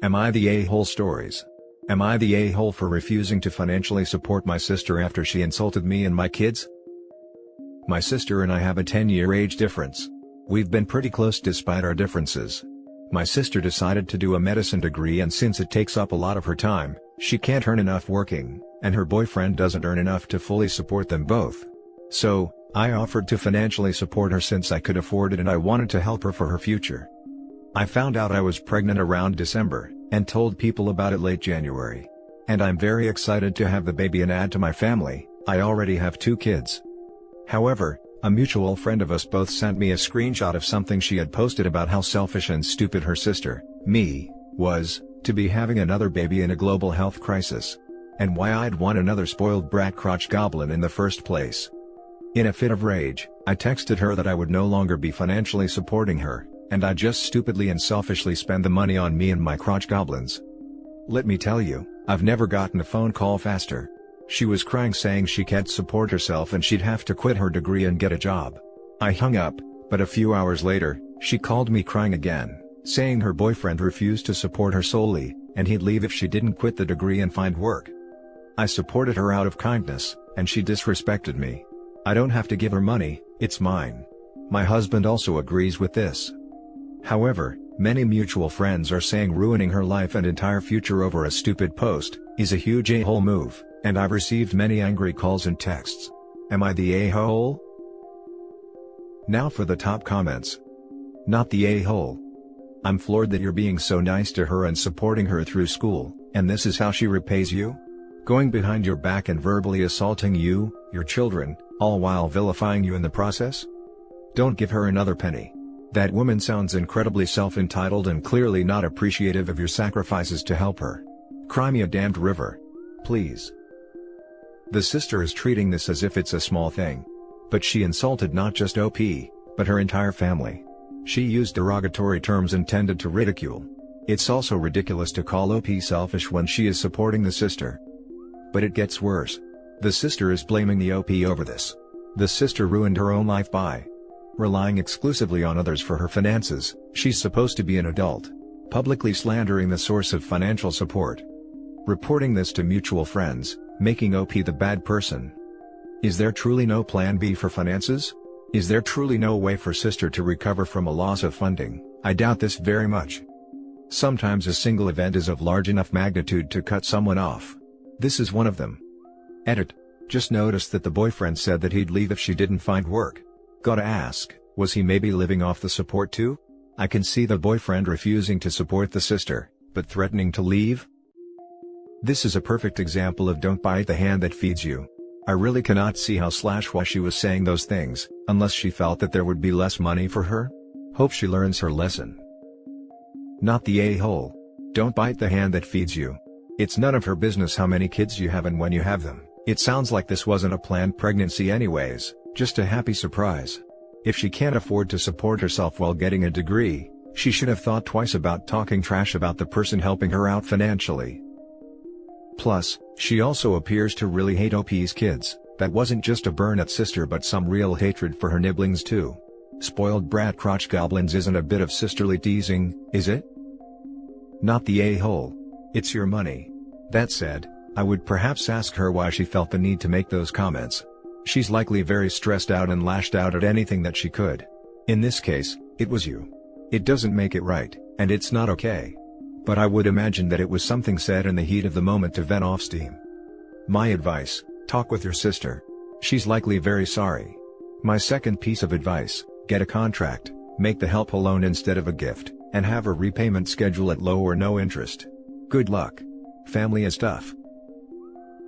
Am I the a-hole stories? Am I the a-hole for refusing to financially support my sister after she insulted me and my kids? My sister and I have a 10-year age difference. We've been pretty close despite our differences. My sister decided to do a medicine degree, and since it takes up a lot of her time, she can't earn enough working, and her boyfriend doesn't earn enough to fully support them both. So, I offered to financially support her since I could afford it and I wanted to help her for her future. I found out I was pregnant around December, and told people about it late January. And I'm very excited to have the baby and add to my family. I already have 2 kids. However, a mutual friend of us both sent me a screenshot of something she had posted about how selfish and stupid her sister, me, was, to be having another baby in a global health crisis. And why I'd want another spoiled brat crotch goblin in the first place. In a fit of rage, I texted her that I would no longer be financially supporting her, and I just stupidly and selfishly spend the money on me and my crotch goblins. Let me tell you, I've never gotten a phone call faster. She was crying saying she can't support herself and she'd have to quit her degree and get a job. I hung up, but a few hours later, she called me crying again, saying her boyfriend refused to support her solely, and he'd leave if she didn't quit the degree and find work. I supported her out of kindness, and she disrespected me. I don't have to give her money, it's mine. My husband also agrees with this. However, many mutual friends are saying ruining her life and entire future over a stupid post is a huge a-hole move, and I've received many angry calls and texts. Am I the a-hole? Now for the top comments. Not the a-hole. I'm floored that you're being so nice to her and supporting her through school, and this is how she repays you? Going behind your back and verbally assaulting you, your children, all while vilifying you in the process? Don't give her another penny. That woman sounds incredibly self-entitled and clearly not appreciative of your sacrifices to help her. Cry me a damned river. Please. The sister is treating this as if it's a small thing. But she insulted not just OP, but her entire family. She used derogatory terms intended to ridicule. It's also ridiculous to call OP selfish when she is supporting the sister. But it gets worse. The sister is blaming the OP over this. The sister ruined her own life by relying exclusively on others for her finances. She's supposed to be an adult. Publicly slandering the source of financial support. Reporting this to mutual friends, making OP the bad person. Is there truly no plan B for finances? Is there truly no way for sister to recover from a loss of funding? I doubt this very much. Sometimes a single event is of large enough magnitude to cut someone off. This is one of them. Edit. Just noticed that the boyfriend said that he'd leave if she didn't find work. Gotta ask, was he maybe living off the support too? I can see the boyfriend refusing to support the sister, but threatening to leave? This is a perfect example of don't bite the hand that feeds you. I really cannot see how why she was saying those things, unless she felt that there would be less money for her? Hope she learns her lesson. Not the a-hole. Don't bite the hand that feeds you. It's none of her business how many kids you have and when you have them. It sounds like this wasn't a planned pregnancy anyways, just a happy surprise. If she can't afford to support herself while getting a degree, she should have thought twice about talking trash about the person helping her out financially. Plus, she also appears to really hate OP's kids. That wasn't just a burn at sister but some real hatred for her nibblings too. Spoiled brat crotch goblins isn't a bit of sisterly teasing, is it? Not the a-hole. It's your money. That said, I would perhaps ask her why she felt the need to make those comments. She's likely very stressed out and lashed out at anything that she could. In this case, it was you. It doesn't make it right, and it's not okay. But I would imagine that it was something said in the heat of the moment to vent off steam. My advice, talk with your sister. She's likely very sorry. My second piece of advice, get a contract, make the help a loan instead of a gift, and have a repayment schedule at low or no interest. Good luck. Family is tough.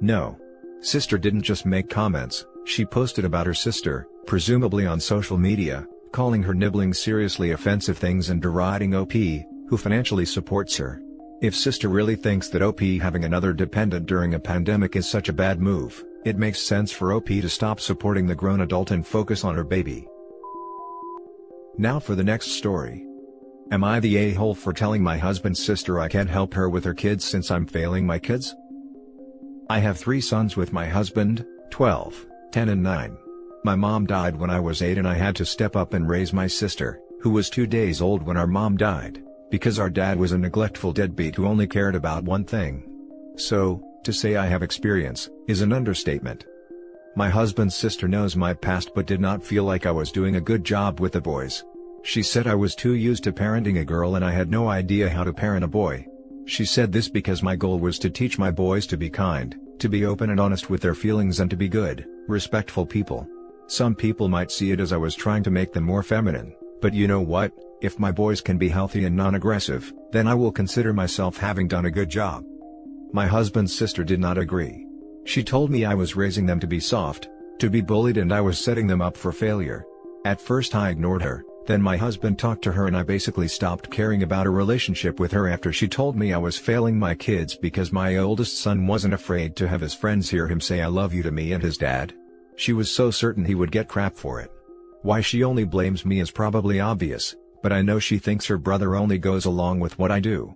No. Sister didn't just make comments, she posted about her sister, presumably on social media, calling her nibbling seriously offensive things and deriding OP, who financially supports her. If sister really thinks that OP having another dependent during a pandemic is such a bad move, it makes sense for OP to stop supporting the grown adult and focus on her baby. Now for the next story. Am I the a-hole for telling my husband's sister I can't help her with her kids since I'm failing my kids? I have 3 sons with my husband, 12, 10 and 9. My mom died when I was 8 and I had to step up and raise my sister, who was 2 days old when our mom died. because our dad was a neglectful deadbeat who only cared about one thing. So, to say I have experience, is an understatement. My husband's sister knows my past but did not feel like I was doing a good job with the boys. She said I was too used to parenting a girl and I had no idea how to parent a boy. She said this because my goal was to teach my boys to be kind, to be open and honest with their feelings and to be good, respectful people. Some people might see it as I was trying to make them more feminine, but you know what, if my boys can be healthy and non-aggressive, then I will consider myself having done a good job. My husband's sister did not agree. She told me I was raising them to be soft, to be bullied, and I was setting them up for failure. At first I ignored her, then my husband talked to her and I basically stopped caring about a relationship with her after she told me I was failing my kids because my oldest son wasn't afraid to have his friends hear him say I love you to me and his dad. She was so certain he would get crap for it. Why she only blames me is probably obvious, but I know she thinks her brother only goes along with what I do.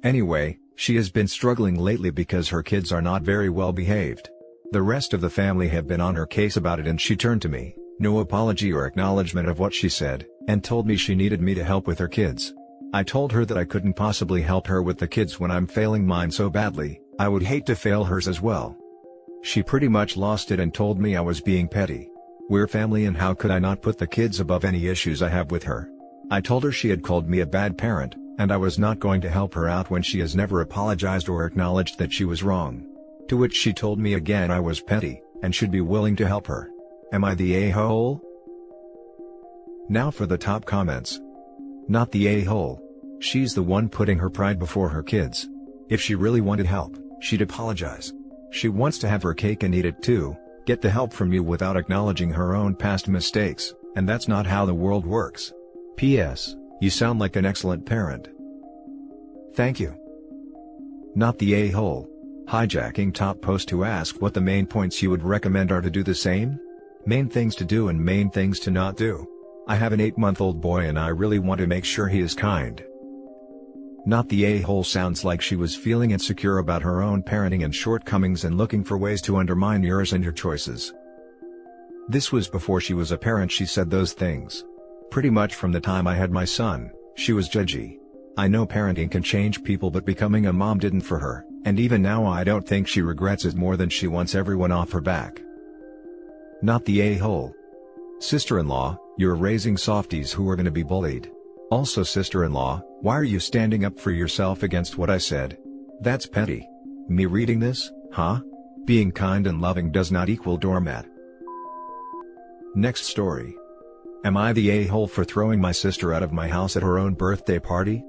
Anyway, she has been struggling lately because her kids are not very well behaved. The rest of the family have been on her case about it and she turned to me, no apology or acknowledgement of what she said, and told me she needed me to help with her kids. I told her that I couldn't possibly help her with the kids when I'm failing mine so badly, I would hate to fail hers as well. She pretty much lost it and told me I was being petty. We're family and how could I not put the kids above any issues I have with her? I told her she had called me a bad parent, and I was not going to help her out when she has never apologized or acknowledged that she was wrong. To which she told me again I was petty, and should be willing to help her. Am I the a-hole? Now for the top comments. Not the a-hole. She's the one putting her pride before her kids. If she really wanted help, she'd apologize. She wants to have her cake and eat it too, get the help from you without acknowledging her own past mistakes, and that's not how the world works. P.S. You sound like an excellent parent. Thank you. Not the a-hole. Hijacking top post to ask what the main points you would recommend are to do the same? Main things to do and main things to not do. I have an 8-month-old boy and I really want to make sure he is kind. Not the a-hole sounds like she was feeling insecure about her own parenting and shortcomings and looking for ways to undermine yours and your choices. This was before she was a parent she said those things. Pretty much from the time I had my son, she was judgy. I know parenting can change people but becoming a mom didn't for her, and even now I don't think she regrets it more than she wants everyone off her back. Not the a-hole. Sister-in-law, you're raising softies who are gonna be bullied. Also sister-in-law, why are you standing up for yourself against what I said? That's petty. Me reading this, huh? Being kind and loving does not equal doormat. Next story. Am I the a-hole for throwing my sister out of my house at her own birthday party?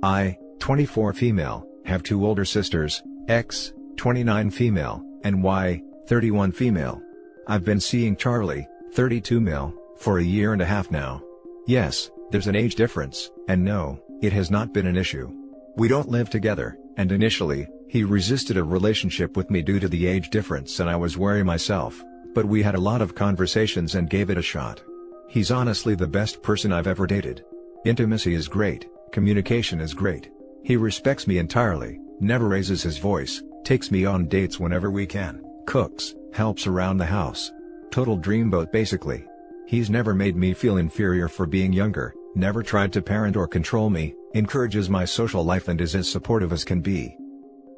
I, 24 female, have 2 older sisters, X, 29 female, and Y, 31 female. I've been seeing Charlie, 32 male, for a year and a half now. Yes, there's an age difference, and no, it has not been an issue. We don't live together, and initially, he resisted a relationship with me due to the age difference and I was wary myself, but we had a lot of conversations and gave it a shot. He's honestly the best person I've ever dated. Intimacy is great, communication is great. He respects me entirely, never raises his voice, takes me on dates whenever we can, cooks, helps around the house. Total dreamboat basically. He's never made me feel inferior for being younger, never tried to parent or control me, encourages my social life and is as supportive as can be.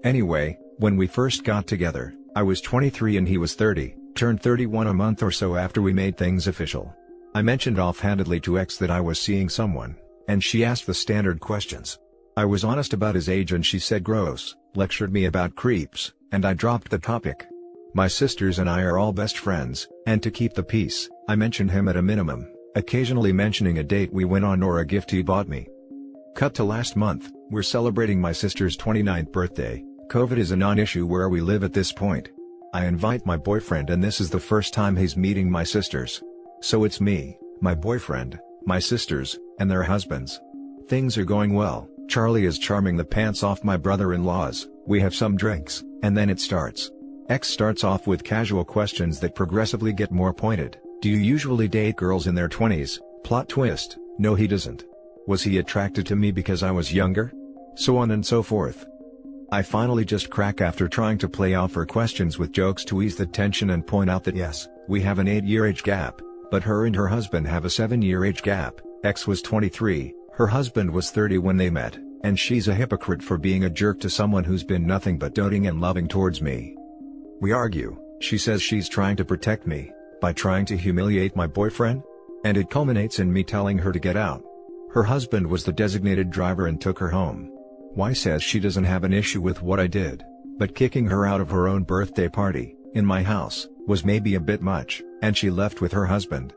Anyway, when we first got together, I was 23 and he was 30, turned 31 a month or so after we made things official. I mentioned offhandedly to X that I was seeing someone, and she asked the standard questions. I was honest about his age and she said gross, lectured me about creeps, and I dropped the topic. My sisters and I are all best friends, and to keep the peace, I mentioned him at a minimum, occasionally mentioning a date we went on or a gift he bought me. Cut to last month, we're celebrating my sister's 29th birthday. COVID is a non-issue where we live at this point. I invite my boyfriend and this is the first time he's meeting my sisters. So it's me, my boyfriend, my sisters, and their husbands. Things are going well. Charlie is charming the pants off my brother-in-laws, we have some drinks, and then it starts. X starts off with casual questions that progressively get more pointed. Do you usually date girls in their 20s? Plot twist, no he doesn't. Was he attracted to me because I was younger? So on and so forth. I finally just crack after trying to play off her questions with jokes to ease the tension and point out that yes, we have an 8-year age gap, but her and her husband have a 7-year age gap. X was 23, Her husband was 30 when they met, and she's a hypocrite for being a jerk to someone who's been nothing but doting and loving towards me. We argue. She says she's trying to protect me, by trying to humiliate my boyfriend? And it culminates in me telling her to get out. Her husband was the designated driver and took her home. Y says she doesn't have an issue with what I did, but kicking her out of her own birthday party, in my house, was maybe a bit much, and she left with her husband.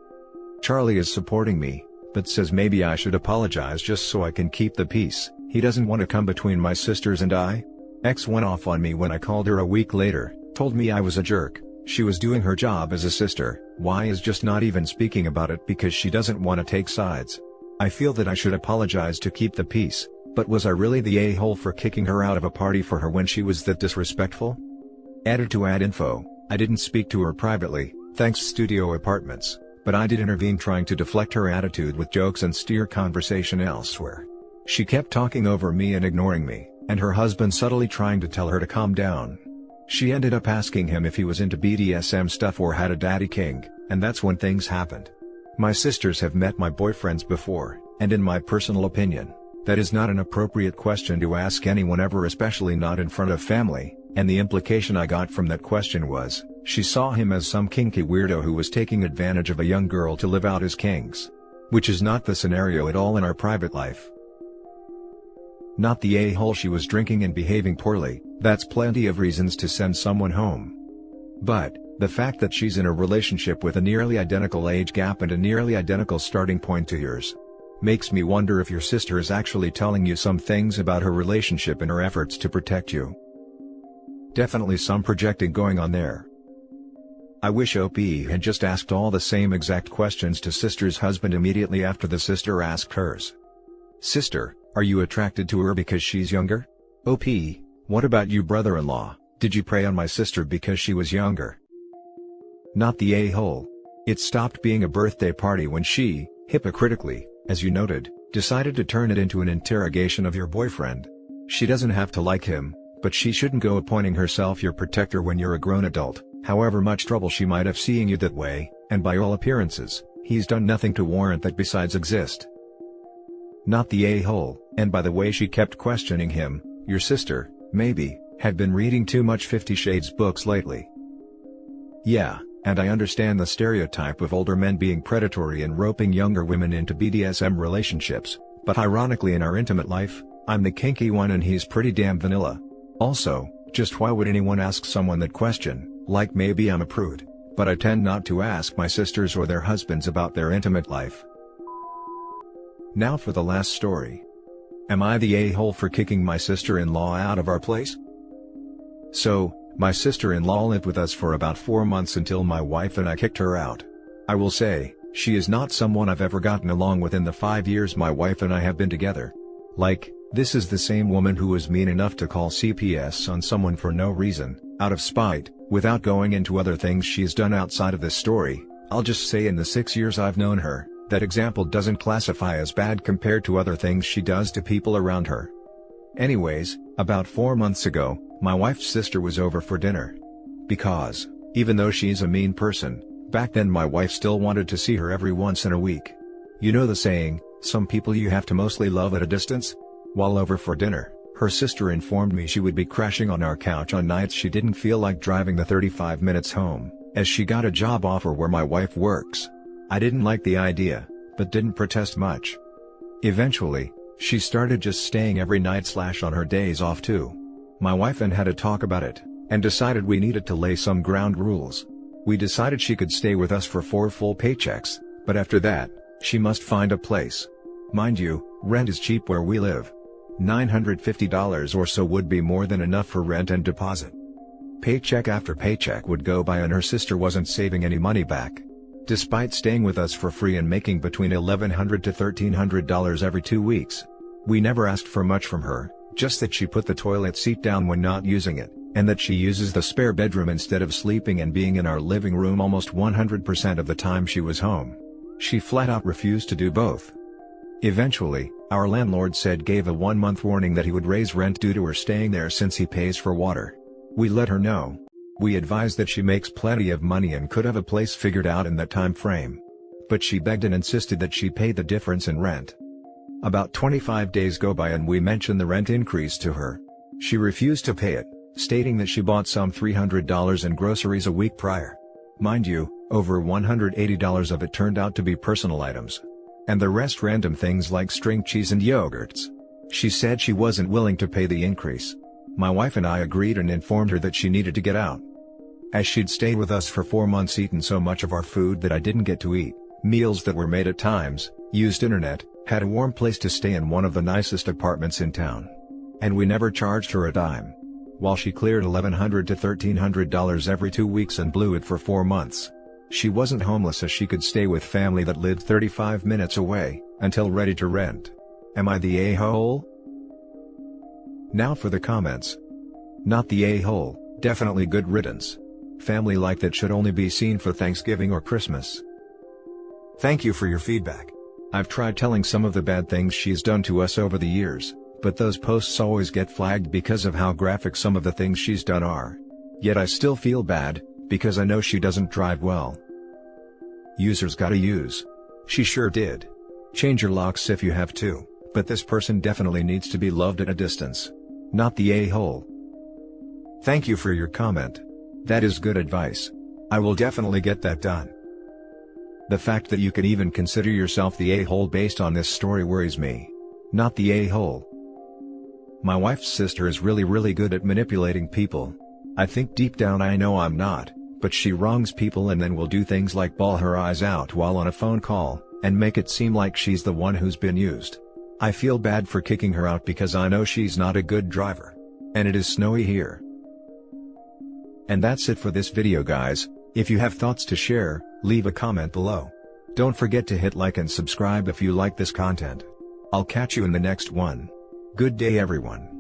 Charlie is supporting me, but says maybe I should apologize just so I can keep the peace. He doesn't want to come between my sisters and I. X went off on me when I called her a week later, told me I was a jerk. She was doing her job as a sister. Y is just not even speaking about it because she doesn't want to take sides. I feel that I should apologize to keep the peace, but was I really the a-hole for kicking her out of a party for her when she was that disrespectful? Added to add info, I didn't speak to her privately, thanks studio apartments, but I did intervene trying to deflect her attitude with jokes and steer conversation elsewhere. She kept talking over me and ignoring me, and her husband subtly trying to tell her to calm down. She ended up asking him if he was into BDSM stuff or had a daddy king, and that's when things happened. My sisters have met my boyfriends before, and in my personal opinion, that is not an appropriate question to ask anyone ever, especially not in front of family, and the implication I got from that question was, she saw him as some kinky weirdo who was taking advantage of a young girl to live out his kinks. Which is not the scenario at all in our private life. Not the a-hole she was drinking and behaving poorly, that's plenty of reasons to send someone home. But, the fact that she's in a relationship with a nearly identical age gap and a nearly identical starting point to yours, makes me wonder if your sister is actually telling you some things about her relationship in her efforts to protect you. Definitely some projecting going on there. I wish OP had just asked all the same exact questions to sister's husband immediately after the sister asked hers. Sister, are you attracted to her because she's younger? OP, what about you, brother-in-law? Did you prey on my sister because she was younger? Not the a-hole. It stopped being a birthday party when she, hypocritically, as you noted, decided to turn it into an interrogation of your boyfriend. She doesn't have to like him, but she shouldn't go appointing herself your protector when you're a grown adult, however much trouble she might have seeing you that way, and by all appearances, he's done nothing to warrant that besides exist. Not the a-hole, and by the way she kept questioning him, your sister, maybe, had been reading too much 50 Shades books lately. Yeah, and I understand the stereotype of older men being predatory and roping younger women into BDSM relationships, but ironically in our intimate life, I'm the kinky one and he's pretty damn vanilla. Also, just why would anyone ask someone that question, like maybe I'm a prude, but I tend not to ask my sisters or their husbands about their intimate life. Now for the last story. Am I the a-hole for kicking my sister-in-law out of our place? So, my sister-in-law lived with us for about 4 months until my wife and I kicked her out. I will say, she is not someone I've ever gotten along with in the 5 years my wife and I have been together. Like, this is the same woman who was mean enough to call CPS on someone for no reason, out of spite. Without going into other things she's done outside of this story, I'll just say in the 6 years I've known her, that example doesn't classify as bad compared to other things she does to people around her. Anyways, about 4 months ago, my wife's sister was over for dinner. Because, even though she's a mean person, back then my wife still wanted to see her every once in a week. You know the saying, some people you have to mostly love at a distance? While over for dinner, her sister informed me she would be crashing on our couch on nights she didn't feel like driving the 35 minutes home, as she got a job offer where my wife works. I didn't like the idea, but didn't protest much. Eventually, she started just staying every night / on her days off too. My wife and had a talk about it, and decided we needed to lay some ground rules. We decided she could stay with us for 4 full paychecks, but after that, she must find a place. Mind you, rent is cheap where we live. $950 or so would be more than enough for rent and deposit. Paycheck after paycheck would go by and her sister wasn't saving any money back. Despite staying with us for free and making between $1,100 to $1,300 every 2 weeks. We never asked for much from her, just that she put the toilet seat down when not using it, and that she uses the spare bedroom instead of sleeping and being in our living room almost 100% of the time she was home. She flat out refused to do both. Eventually, our landlord gave a 1-month warning that he would raise rent due to her staying there since he pays for water. We let her know. We advised that she makes plenty of money and could have a place figured out in that time frame. But she begged and insisted that she pay the difference in rent. About 25 days go by and we mention the rent increase to her. She refused to pay it, stating that she bought some $300 in groceries a week prior. Mind you, over $180 of it turned out to be personal items. And the rest random things like string cheese and yogurts. She said she wasn't willing to pay the increase. My wife and I agreed and informed her that she needed to get out. As she'd stayed with us for 4 months, eaten so much of our food that I didn't get to eat, meals that were made at times, used internet, had a warm place to stay in one of the nicest apartments in town. And we never charged her a dime. While she cleared $1,100 to $1,300 every 2 weeks and blew it for 4 months. She wasn't homeless, as she could stay with family that lived 35 minutes away, until ready to rent. Am I the a-hole? Now for the comments. Not the a-hole, definitely good riddance. Family like that should only be seen for Thanksgiving or Christmas. Thank you for your feedback. I've tried telling some of the bad things she's done to us over the years, but those posts always get flagged because of how graphic some of the things she's done are. Yet I still feel bad, because I know she doesn't drive well. Users gotta use. She sure did. Change your locks if you have to, but this person definitely needs to be loved at a distance. Not the a-hole. Thank you for your comment. That is good advice. I will definitely get that done. The fact that you can even consider yourself the a-hole based on this story worries me. Not the a-hole. My wife's sister is really good at manipulating people. I think deep down I know I'm not, but she wrongs people and then will do things like bawl her eyes out while on a phone call, and make it seem like she's the one who's been used. I feel bad for kicking her out because I know she's not a good driver. And it is snowy here. And that's it for this video, guys. If you have thoughts to share, leave a comment below. Don't forget to hit like and subscribe if you like this content. I'll catch you in the next one. Good day, everyone.